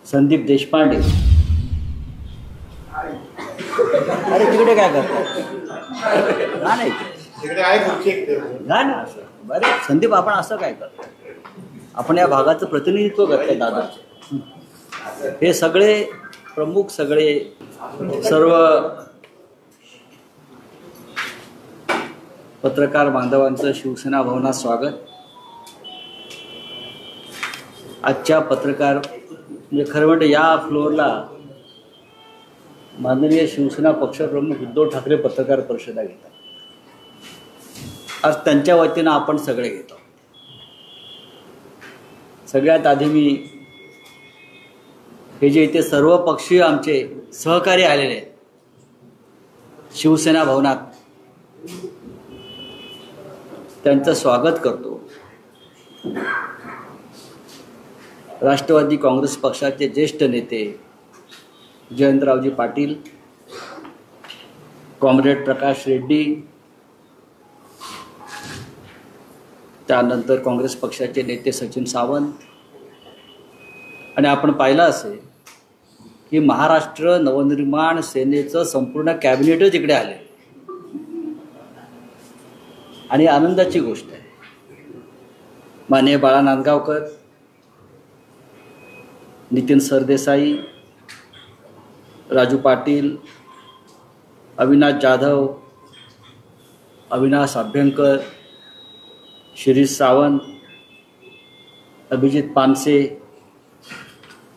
संदीप देशपांडे. अरे तिकडे काय करतात? नाही ना असं. बरे संदीप, आपण असं काय करतो? आपण या भागाचं प्रतिनिधित्व करतोय दादाचे. हे सगळे प्रमुख, सगळे सर्व पत्रकार बांधवांचं शिवसेना भवनात स्वागत. आजच्या पत्रकार म्हणजे खरं म्हणजे या फ्लोअरला माननीय शिवसेना पक्षप्रमुख उद्धव ठाकरे पत्रकार परिषदा घेतात. आज त्यांच्या वतीनं आपण सगळे घेतो. सगळ्यात आधी मी हे जे इथे सर्व पक्षीय आमचे सहकारी आलेले आहेत शिवसेना भवनात, त्यांचं स्वागत करतो. राष्ट्रवादी काँग्रेस पक्षाचे ज्येष्ठ नेते जयंतरावजी पाटील, कॉम्रेड प्रकाश रेड्डी, त्यानंतर काँग्रेस पक्षाचे नेते सचिन सावंत, आणि आपण पाहिलं असेल की महाराष्ट्र नवनिर्माण सेनेचं संपूर्ण कॅबिनेटच इकडे आले आणि आनंदाची गोष्ट आहे. माननीय बाळा नांदगावकर, नितीन सरदेसाई, राजू पाटील, अविनाश जाधव, अविनाश अभ्यंकर, शिरीष सावंत, अभिजित पानसे,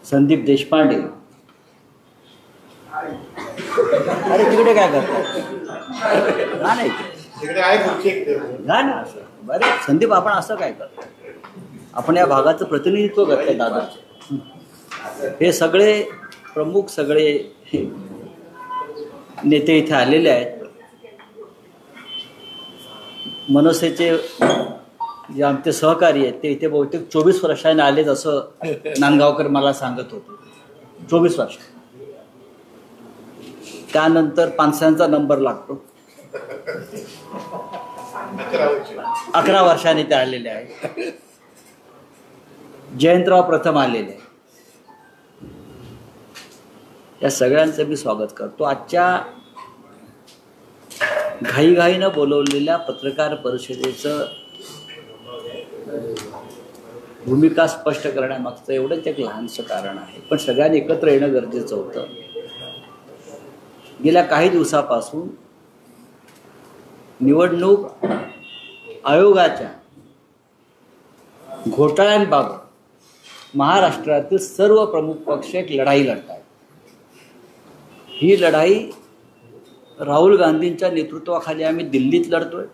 संदीप देशपांडे. अरे तिकडे काय करतात? नाही ना असं. बरे संदीप, आपण असं काय करतो? आपण या भागाचं प्रतिनिधित्व करतोय दादाचे. हे सगळे प्रमुख, सगळे नेते इथे आलेले आहेत. मनसेचे जे आमचे सहकारी आहेत ते इथे बहुतेक 24 वर्षांनी आलेत असं नांदगावकर मला सांगत होते. 24 वर्ष. त्यानंतर पानस्यांचा नंबर लागतो. 11 वर्षांनी ते आलेले आहेत. जयंतराव प्रथम आलेले आहेत. या सगळ्यांचं मी स्वागत करतो. आजच्या घाईघाईनं बोलवलेल्या पत्रकार परिषदेचं भूमिका स्पष्ट करण्यामागचं एवढंच एक लहानसं कारण आहे, पण सगळ्यांनी एकत्र येणं गरजेचं होतं. गेल्या काही दिवसापासून निवडणूक आयोगाच्या घोटाळ्यांबाबत महाराष्ट्रातील सर्व प्रमुख पक्ष एक लढाई लढत आहेत. ही लढाई राहुल गांधींच्या नेतृत्वाखाली आम्ही दिल्लीत लढतोय,